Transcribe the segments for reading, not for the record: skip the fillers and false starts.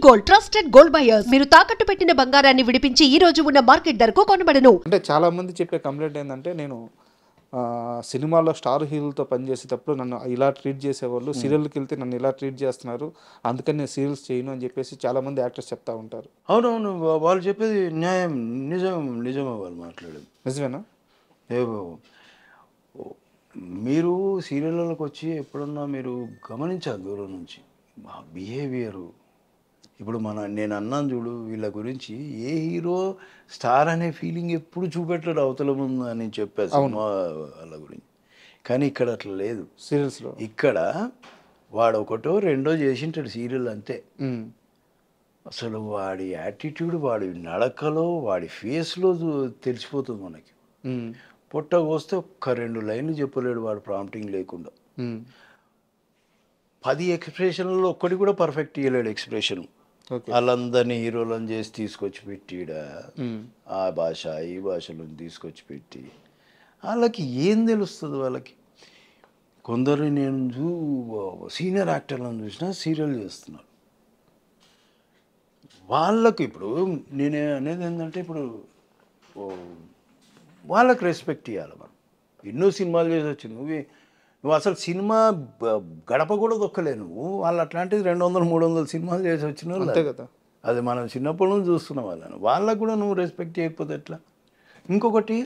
Gold trusted gold buyers మీరు తాకట్టు పెట్టిన బంగారాన్ని విడిపించి ఈ రోజు ఉన్న మార్కెట్ ధరకు కొనబడను. అంటే చాలా మంది చెప్పే కంప్లైంట్ ఏంటంటే నేను సినిమాలో స్టార్ హీరోలతో పనిచేసేటప్పుడు నన్ను ఇలా ట్రీట్ చేసేవాళ్ళు, సీరియల్కి వెళ్తే నన్ను ఇలా ట్రీట్ చేస్తున్నారు, అందుకని నేను సీరియల్స్ చేయను అని చెప్పేసి చాలామంది యాక్టర్స్ చెప్తా ఉంటారు. అవునవును, వాళ్ళు చెప్పేది న్యాయం, నిజమే వాళ్ళు మాట్లాడేది. నిజమేనా? మీరు సీరియల్లోకి వచ్చి ఎప్పుడన్నా మీరు గమనించాలి దూరం నుంచి బిహేవియరు. ఇప్పుడు నేను అన్నాను చూడు, వీళ్ళ గురించి ఏ హీరో స్టార్ అనే ఫీలింగ్ ఎప్పుడు చూపెట్టడు అవతల ముందు అని చెప్పాను వాళ్ళ గురించి. కానీ ఇక్కడ అట్లా లేదు సీరియల్స్లో. ఇక్కడ వాడు ఒకటో రెండో చేసింటాడు సీరియల్ అంతే. అసలు వాడి యాటిట్యూడ్, వాడి నడకలో, వాడి ఫేస్లో తెలిసిపోతుంది మనకి. పొట్ట కోస్తే ఒక్క 2 లైన్లు చెప్పలేడు వాడు ప్రాంప్టింగ్ లేకుండా. 10 ఎక్స్ప్రెషన్లలో ఒక్కటి కూడా పర్ఫెక్ట్ ఇవ్వలేడు ఎక్స్ప్రెషన్. వాళ్ళందరినీ హీరోలను చేసి తీసుకొచ్చి పెట్టిడ ఆ భాష ఈ భాషలో తీసుకొచ్చి పెట్టి వాళ్ళకి ఏం తెలుస్తుంది వాళ్ళకి. కొందరు నేను సీనియర్ యాక్టర్లను చూసినా సీరియల్ చేస్తున్నారు. వాళ్ళకు ఇప్పుడు నేను అనేది ఏంటంటే, ఇప్పుడు వాళ్ళకి రెస్పెక్ట్ ఇవ్వాలి మనం. ఎన్నో సినిమాలు చేసి వచ్చింది, నువ్వు అసలు సినిమా గడప కూడా దొక్కలే నువ్వు. వాళ్ళు అట్లాంటిది 200-300 సినిమాలు చేసి వచ్చిన వాళ్ళు అంతే కదా. అది మనం చిన్నప్పటి నుంచి చూస్తున్న వాళ్ళకు కూడా నువ్వు రెస్పెక్ట్ చేయకపోతే ఎట్లా? ఇంకొకటి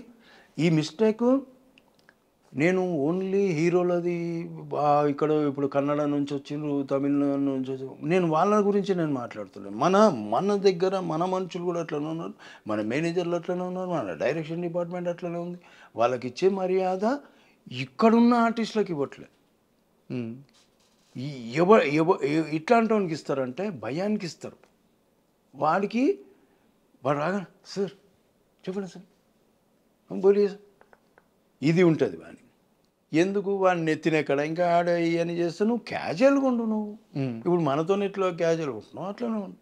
ఈ మిస్టేక్, నేను ఓన్లీ హీరోలది ఇక్కడ ఇప్పుడు కన్నడ నుంచి వచ్చిండ్రు, తమిళనాడు నుంచి వచ్చి, నేను వాళ్ళ గురించి నేను మాట్లాడుతున్నాను. మన దగ్గర మన మనుషులు కూడా అట్లనే ఉన్నారు, మన మేనేజర్లు అట్లనే ఉన్నారు, మన డైరెక్షన్ డిపార్ట్మెంట్ అట్లనే ఉంది. వాళ్ళకి ఇచ్చే మర్యాద ఇక్కడున్న ఆర్టిస్టులకు ఇవ్వట్లే. ఇట్లాంటి వానికి ఇస్తారంటే భయానికి ఇస్తారు. వాడు రాగా సార్ చెప్పండి సార్ బోలియే సార్ ఇది ఉంటుంది వాడిని. ఎందుకు వాడిని నెత్తినెక్కడ ఇంకా ఆడ ఇవన్నీ చేస్తే నువ్వు క్యాజువల్గా ఉండు. నువ్వు ఇప్పుడు మనతో ఎట్లా క్యాజువల్గా ఉంటున్నావు అట్లనే ఉండు.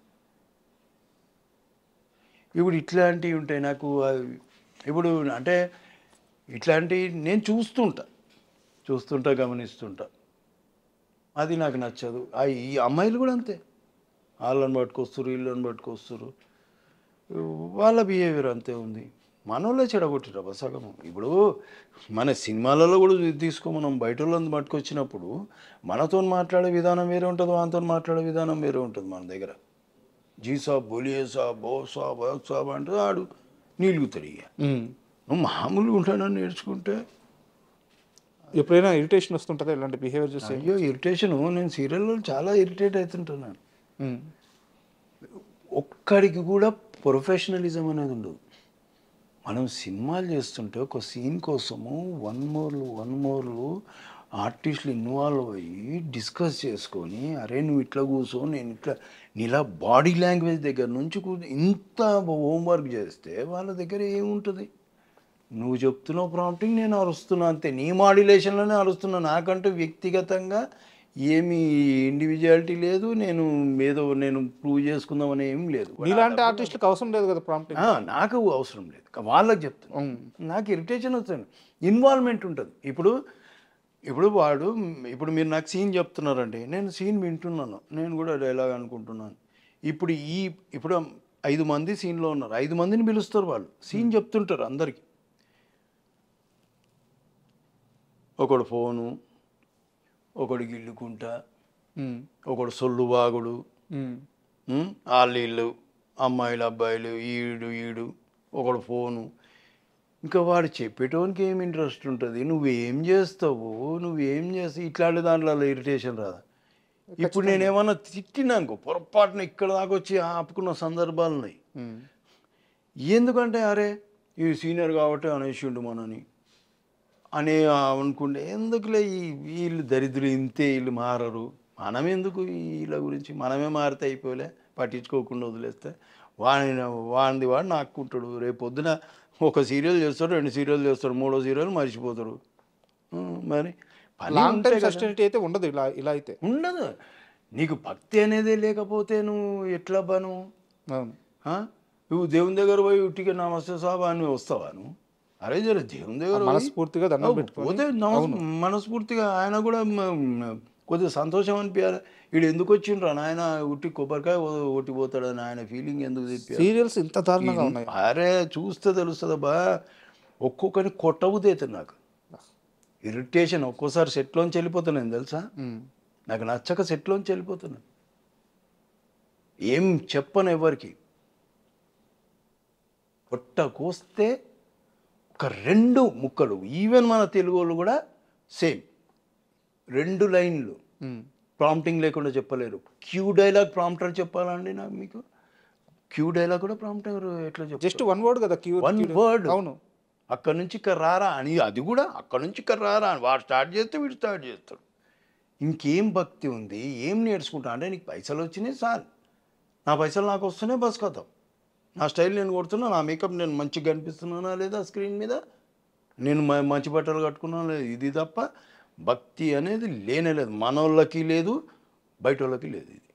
ఇప్పుడు ఇట్లాంటివి ఉంటాయి నాకు. ఇప్పుడు అంటే ఇట్లాంటివి నేను చూస్తుంటా గమనిస్తుంటా, అది నాకు నచ్చదు. ఈ అమ్మాయిలు కూడా అంతే, వాళ్ళని పట్టుకొస్తారు వీళ్ళని పట్టుకొస్తారు, వాళ్ళ బిహేవియర్ అంతే ఉంది. మనోళ్ళే చెడగొట్టిరా సగం. ఇప్పుడు మన సినిమాలలో కూడా తీసుకో, మనం బయట వాళ్ళని పట్టుకొచ్చినప్పుడు మనతో మాట్లాడే విధానం వేరే ఉంటుంది, వాళ్ళతో మాట్లాడే విధానం వేరే ఉంటుంది. మన దగ్గర జీ సాబ్ బోలియే సాబ్ బో సాబ్ సాబ్ అంటే ఆడు నీలుగుతాడు. ఇక నువ్వు మామూలుగా ఉంటానని నేర్చుకుంటే ఎప్పుడైనా ఇరిటేషన్ వస్తుంటుందా ఇలాంటి బిహేవియర్ చూస్తే? అయ్యో ఇరిటేషను, నేను సీరియల్లో చాలా ఇరిటేట్ అవుతుంటున్నాను. ఒక్కడికి కూడా ప్రొఫెషనలిజం అనేది ఉండదు. మనం సినిమాలు చేస్తుంటే ఒక సీన్ కోసము వన్ మోర్లు ఆర్టిస్టులు ఇన్వాల్వ్ అయ్యి డిస్కస్ చేసుకొని, అరే నువ్వు ఇట్లా కూర్చో, నేను ఇట్లా, నీలా బాడీ లాంగ్వేజ్ దగ్గర నుంచి ఇంత హోంవర్క్ చేస్తే వాళ్ళ దగ్గర ఏముంటుంది? నువ్వు చెప్తున్నావు ప్రాంప్టింగ్, నేను అరుస్తున్నా అంతే, నీ మాడ్యులేషన్లోనే అరుస్తున్నా. నాకంటూ వ్యక్తిగతంగా ఏమి ఇండివిజువాలిటీ లేదు, నేను ప్రూవ్ చేసుకుందామని ఏం లేదు. ఇలాంటి ఆర్టిస్టులకు అవసరం లేదు కదా ప్రాంప్టింగ్. నాకు అవసరం లేదు, వాళ్ళకి చెప్తాను. నాకు ఇరిటేషన్ వస్తుంది, ఇన్వాల్వ్మెంట్ ఉంటుంది. ఇప్పుడు మీరు నాకు సీన్ చెప్తున్నారండి, నేను సీన్ వింటున్నాను, నేను కూడా డైలాగ్ అనుకుంటున్నాను. ఇప్పుడు 5 మంది సీన్లో ఉన్నారు, 5 మందిని పిలుస్తారు, వాళ్ళు సీన్ చెప్తుంటారు అందరికీ. ఒకడు ఫోను, ఒకడు గిల్లుకుంటా, ఒకడు సొల్లు బాగుడు, వాళ్ళు అమ్మాయిలు అబ్బాయిలు ఈడు ఒకడు ఫోను. ఇంకా వాడు చెప్పేటోనికి ఏం ఇంట్రెస్ట్ ఉంటుంది? నువ్వేం చేస్తావు ఇట్లాంటి దాంట్లో ఇరిటేషన్ రాదా? ఇప్పుడు నేనేమన్నా తిట్టినానుకో, పొరపాటున ఇక్కడ దాకా వచ్చి ఆపుకున్న సందర్భాలు ఉన్నాయి. ఎందుకంటే అరే ఈ సీనియర్ కాబట్టి అనేసిండు మనని అని అనుకుంటే, ఎందుకులే వీళ్ళు దరిద్రులు ఇంతే, వీళ్ళు మారరు, మనం ఎందుకు వీళ్ళ గురించి, మనమే మారితే అయిపోలే, పట్టించుకోకుండా వదిలేస్తే వాడిని వాడు నాక్కుంటాడు. రేపు పొద్దున ఒక సీరియల్ చేస్తాడు, 2 సీరియల్ చేస్తాడు, 3వ సీరియల్ మర్చిపోతారు. మరి సస్టైనిటీ అయితే ఉండదు, ఇలా అయితే ఉండదు. నీకు భక్తి అనేదే లేకపోతే నువ్వు ఎట్లా బాను? నువ్వు దేవుని దగ్గర పోయి ఉట్టిగా నమస్తే సాబ్ అని వస్తావా నువ్వు? అరే జర దేవుని దగ్గర మనస్ఫూర్తిగా దండం పెట్టుకోతే మనస్ఫూర్తిగా ఆయన కూడా కొద్దిగా సంతోషం అనిపించాలి. వీడు ఎందుకు వచ్చిండ్రా నాయన ఉట్టి కొబ్బరికాయ ఒట్టిపోతాడని ఆయన ఫీలింగ్ ఎందుకు తెప్పారు? సీరియల్స్ ఇంత దారుణంగా ఉన్నాయి. అరే చూస్తే తెలుస్తుందబ్బా. ఒక్కొక్కరిని కొట్టబుద్ధి అవుతుంది నాకు, ఇరిటేషన్. ఒక్కోసారి సెట్లోంచి వెళ్ళిపోతున్నాను తెలుసా, నాకు నచ్చక సెట్లోంచి వెళ్ళిపోతున్నాను. ఏం చెప్పను ఎవరికి. పొట్ట కోస్తే ఒక 2 ముక్కలు, ఈవెన్ మన తెలుగు వాళ్ళు కూడా సేమ్ 2 లైన్లు ప్రాంప్టింగ్ లేకుండా చెప్పలేరు. క్యూ డైలాగ్ ప్రాంప్టర్ చెప్పాలండి నాకు, మీకు క్యూ డైలాగ్ కూడా ప్రాంప్టర్ ఎట్లా చెప్పాలి? జస్ట్ 1 వర్డ్ కదా క్యూ. 1 వర్డ్. అవును. అక్కడి నుంచి ఇక్కడ రారా అని, అది కూడా అక్కడి నుంచి ఇక్కడ రారా అని వాడు స్టార్ట్ చేస్తే వీడు స్టార్ట్ చేస్తాడు. ఇంకేం భక్తి ఉంది, ఏం నేర్చుకుంటా అంటే నీకు పైసలు వచ్చినాయి సార్, నా పైసలు నాకు వస్తున్నాయి, బస్ కథం. నా స్టైల్ నేను కొడుతున్నా, నా మేకప్ నేను మంచిగా కనిపిస్తున్నానా లేదా స్క్రీన్ మీద, నేను మంచి బట్టలు కట్టుకున్నానా లేదా, ఇది తప్ప భక్తి అనేది లేనే లేదు. మనోళ్ళకి లేదు, బయట వాళ్ళకి లేదు. ఇది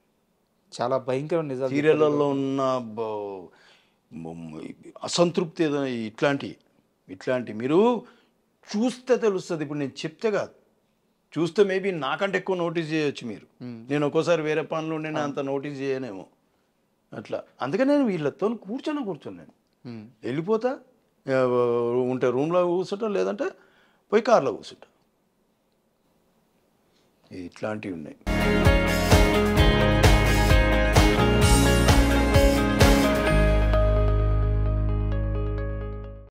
చాలా భయంకర నిజాలు. సీరియళ్ళల్లో ఉన్న అసంతృప్తి ఏదో ఇట్లాంటి మీరు చూస్తే తెలుస్తుంది. ఇప్పుడు నేను చెప్తే కాదు, చూస్తే మేబీ నాకంటే ఎక్కువ నోటీస్ చేయొచ్చు మీరు. నేను ఒక్కోసారి వేరే పనులు ఉండే అంత నోటీస్ చేయనేమో అట్లా. అందుకని నేను వీళ్ళతో కూర్చున్నాను, వెళ్ళిపోతా ఉంటే రూమ్లో కూర్చుంటా, లేదంటే పోయి కార్లో కూర్చుంటా. ఇట్లాంటివి ఉన్నాయి.